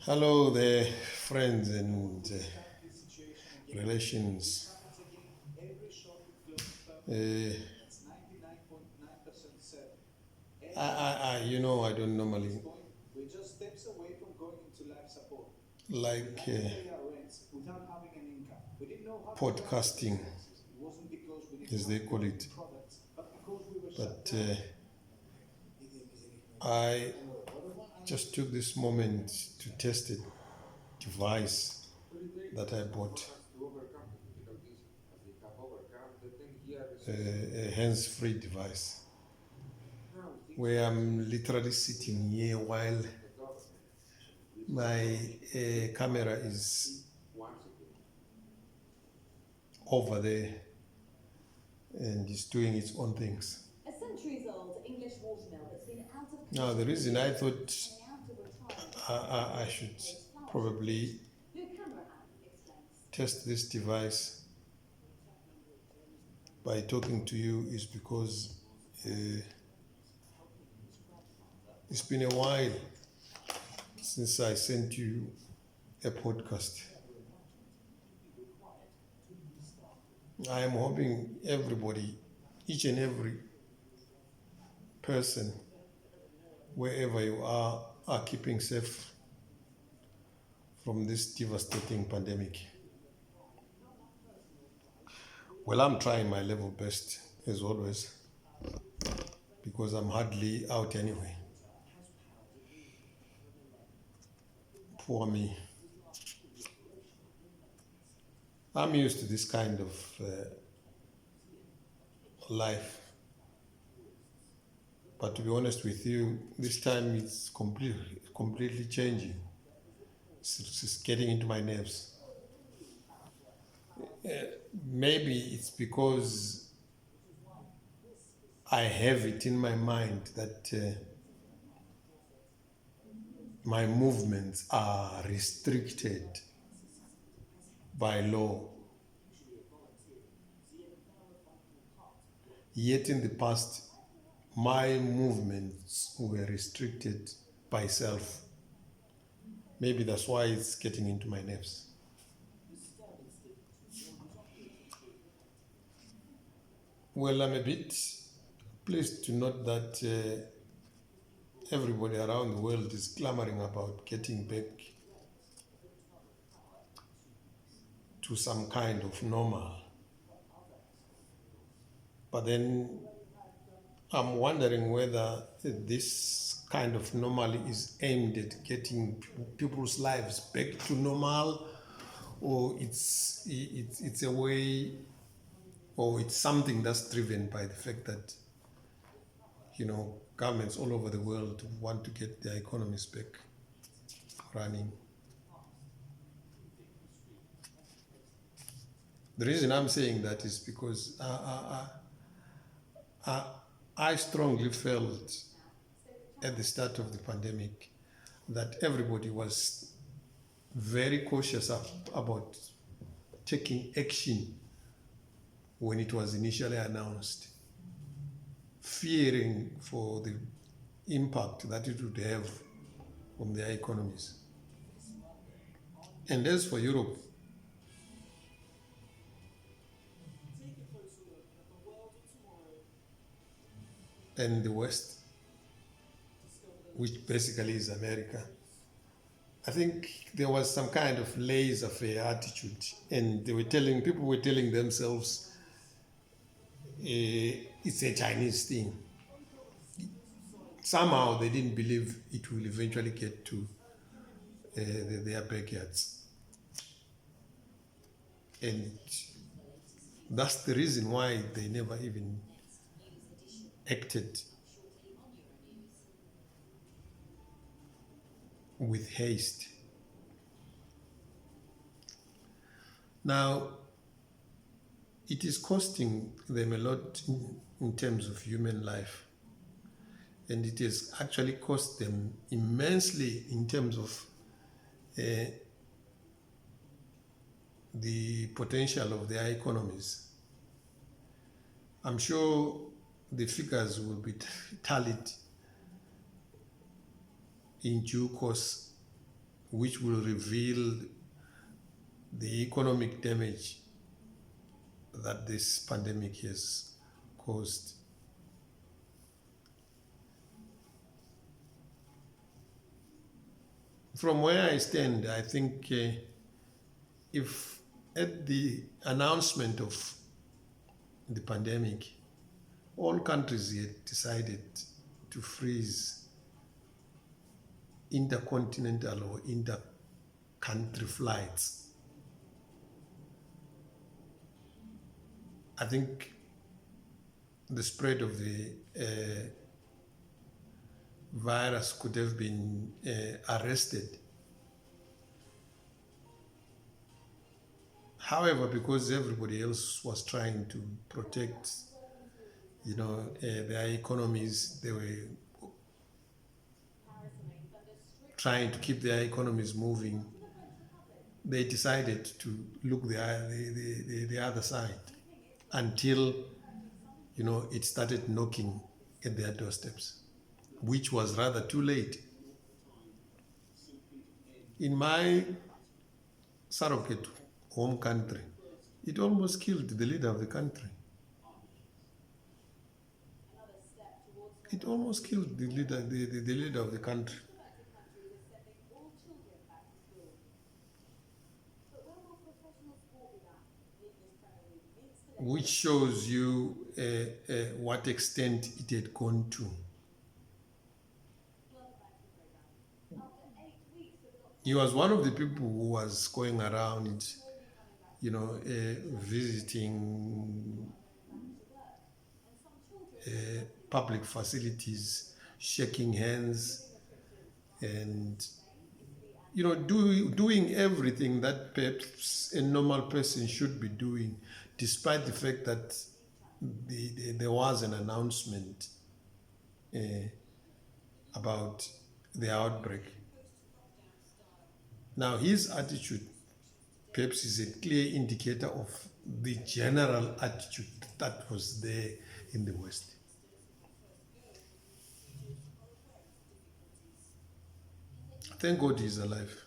Hello there, friends and relations. Uh, I don't normally like podcasting, as they call it, but I just took this moment to test a device that I bought, a hands-free device, where I'm literally sitting here while my camera is over there and is doing its own things. A centuries-old English watermill that's been out of Now, the reason I thought I should probably test this device by talking to you is because it's been a while since I sent you a podcast. I am hoping everybody, each and every person, wherever you are keeping safe from this devastating pandemic. Well, I'm trying my level best, as always, because I'm hardly out anyway. Poor me. I'm used to this kind of life. But to be honest with you, this time it's completely changing. It's getting into my nerves. Maybe it's because I have it in my mind that my movements are restricted by law. Yet in the past, my movements were restricted by self. Maybe that's why it's getting into my nerves. Well, I'm a bit pleased to note that everybody around the world is clamoring about getting back to some kind of normal. But then I'm wondering whether this kind of normal is aimed at getting people's lives back to normal, or it's a way, or it's something that's driven by the fact that governments all over the world want to get their economies back running. The reason I'm saying that is because I strongly felt at the start of the pandemic that everybody was very cautious about taking action when it was initially announced, fearing for the impact that it would have on their economies. And as for Europe, and the West, which basically is America, I think there was some kind of laissez-faire attitude, and people were telling themselves it's a Chinese thing. Somehow they didn't believe it will eventually get to their backyards. And that's the reason why they never even acted with haste. Now, it is costing them a lot in terms of human life. And it has actually cost them immensely in terms of the potential of their economies. I'm sure the figures will be tallied in due course which will reveal the economic damage that this pandemic has caused. From where I stand, I think if at the announcement of the pandemic, all countries had decided to freeze intercontinental or inter-country flights, I think the spread of the virus could have been arrested. However, because everybody else was trying to protect, their economies, they were trying to keep their economies moving. They decided to look the other side until it started knocking at their doorsteps, which was rather too late. In my surrogate home country, it almost killed the leader of the country. It almost killed the leader of the country. Which shows you what extent it had gone to. He was one of the people who was going around, visiting public facilities, shaking hands, and doing everything that perhaps a normal person should be doing, despite the fact that there was an announcement about the outbreak. Now, his attitude perhaps is a clear indicator of the general attitude that was there in the West. Thank God he's alive.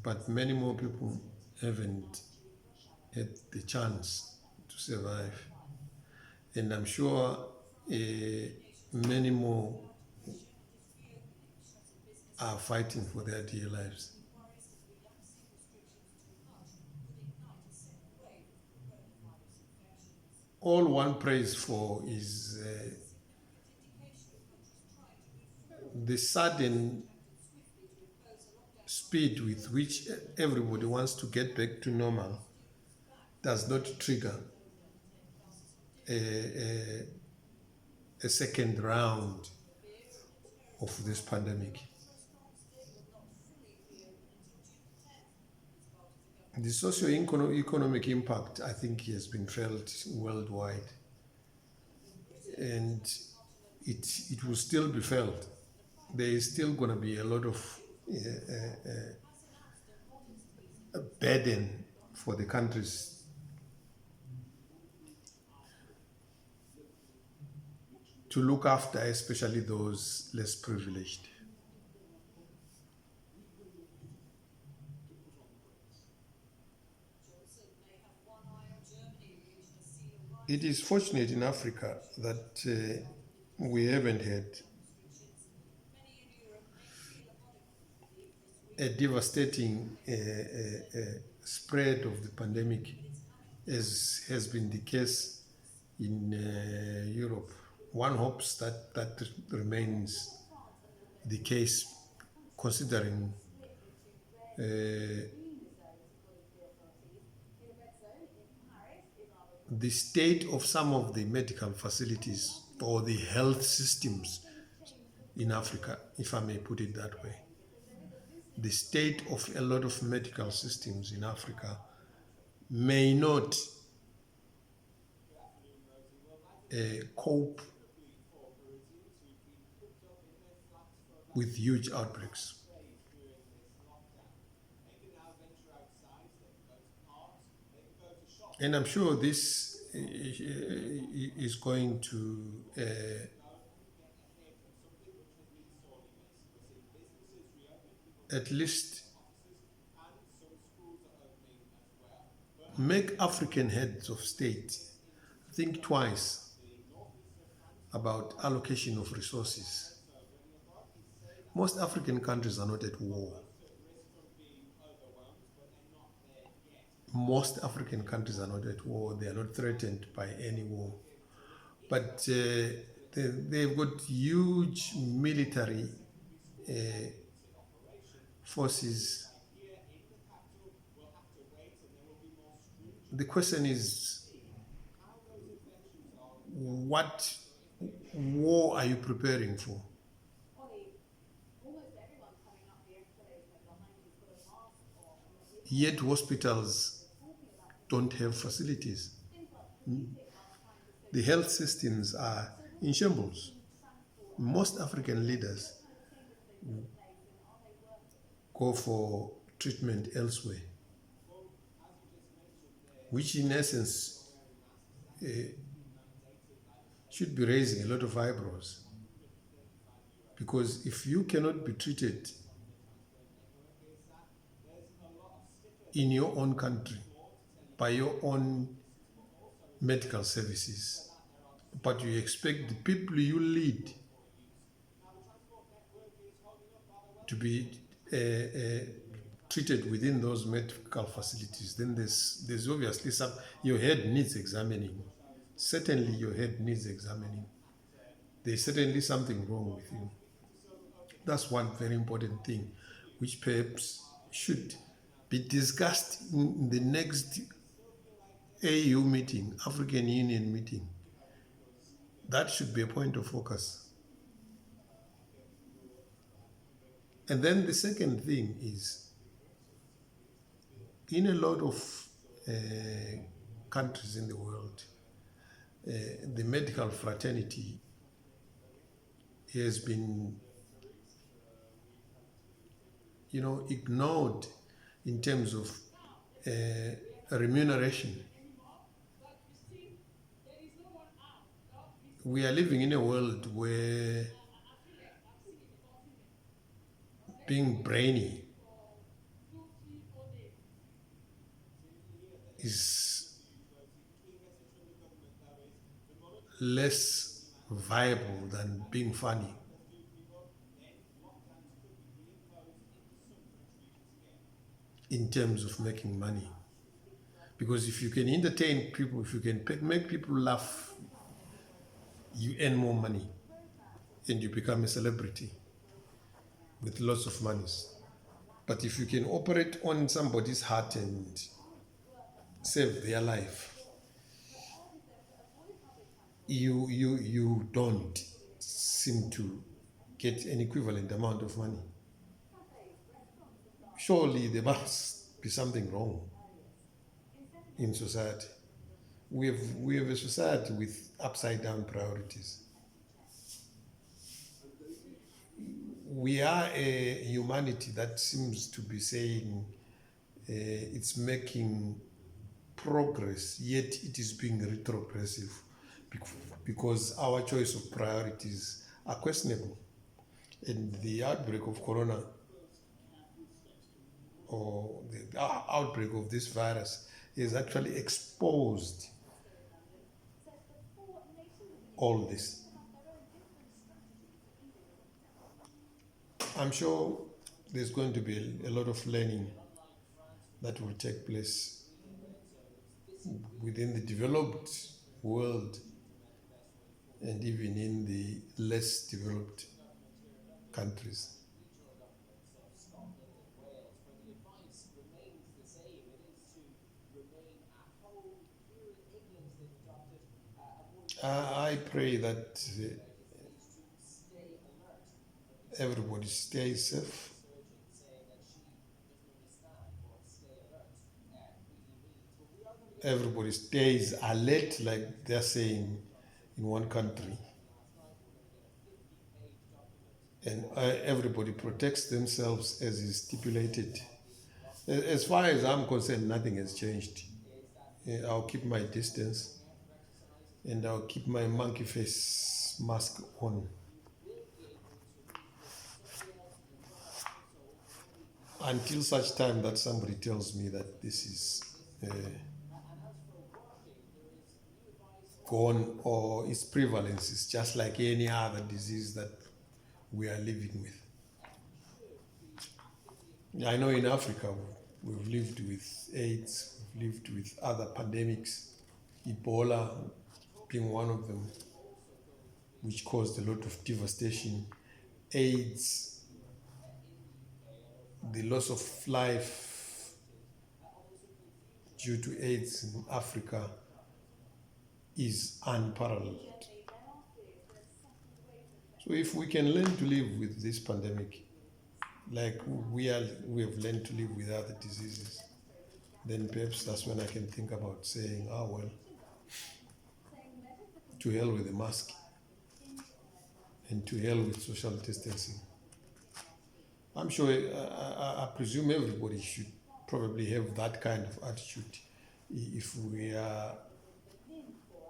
But many more people haven't had the chance to survive. And I'm sure many more are fighting for their dear lives. All one prays for is the sudden speed with which everybody wants to get back to normal does not trigger a second round of this pandemic. The socio-economic impact, I think, has been felt worldwide, and it will still be felt. There is still going to be a lot of burden for the countries to look after, especially those less privileged. It is fortunate in Africa that we haven't had a devastating spread of the pandemic, as has been the case in Europe. One hopes that remains the case, considering the state of some of the medical facilities or the health systems in Africa, if I may put it that way. The state of a lot of medical systems in Africa may not cope with huge outbreaks. And I'm sure this is going to at least make African heads of state think twice about allocation of resources. Most African countries are not at war. Most African countries are not at war. They are not threatened by any war. But they've got huge military forces. The question is, what war are you preparing for? Yet hospitals don't have facilities. The health systems are in shambles. Most African leaders go for treatment elsewhere, which in essence should be raising a lot of eyebrows. Because if you cannot be treated in your own country by your own medical services, but you expect the people you lead to be treated within those medical facilities, then there's obviously your head needs examining. Certainly your head needs examining. There's certainly something wrong with you. That's one very important thing, which perhaps should be discussed in the next AU meeting, African Union meeting. That should be a point of focus. And then the second thing is, in a lot of countries in the world, the medical fraternity has been, ignored in terms of remuneration. We are living in a world where being brainy is less viable than being funny. In terms of making money. Because if you can entertain people, if you can make people laugh, you earn more money and you become a celebrity with lots of monies. But if you can operate on somebody's heart and save their life, you don't seem to get an equivalent amount of money. Surely there must be something wrong in society. We have a society with upside down priorities. We are a humanity that seems to be saying it's making progress, yet it is being retrogressive because our choice of priorities are questionable. And the outbreak of corona, or the outbreak of this virus, has actually exposed all this. I'm sure there's going to be a lot of learning that will take place within the developed world and even in the less developed countries. I pray that everybody stays safe. Everybody stays alert, like they're saying in one country. And everybody protects themselves as is stipulated. As far as I'm concerned, nothing has changed. I'll keep my distance and I'll keep my monkey face mask on. until such time that somebody tells me that this is gone, or its prevalence is just like any other disease that we are living with. I know in Africa we've lived with AIDS, we've lived with other pandemics, Ebola being one of them, which caused a lot of devastation. AIDS, the loss of life due to AIDS in Africa is unparalleled. So if we can learn to live with this pandemic like we have learned to live with other diseases, then perhaps that's when I can think about saying, well, to hell with the mask and to hell with social distancing. I'm sure, I presume everybody should probably have that kind of attitude if we are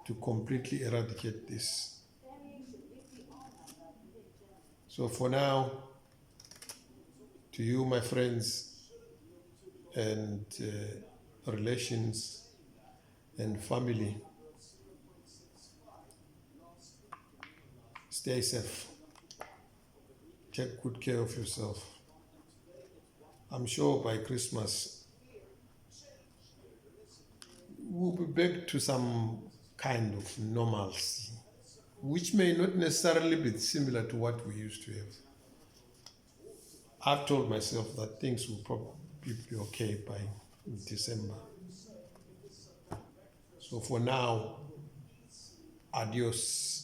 to completely eradicate this. So for now, to you, my friends and relations and family, stay safe. Take good care of yourself. I'm sure by Christmas we'll be back to some kind of normalcy, which may not necessarily be similar to what we used to have. I've told myself that things will probably be okay by December. So for now, adios.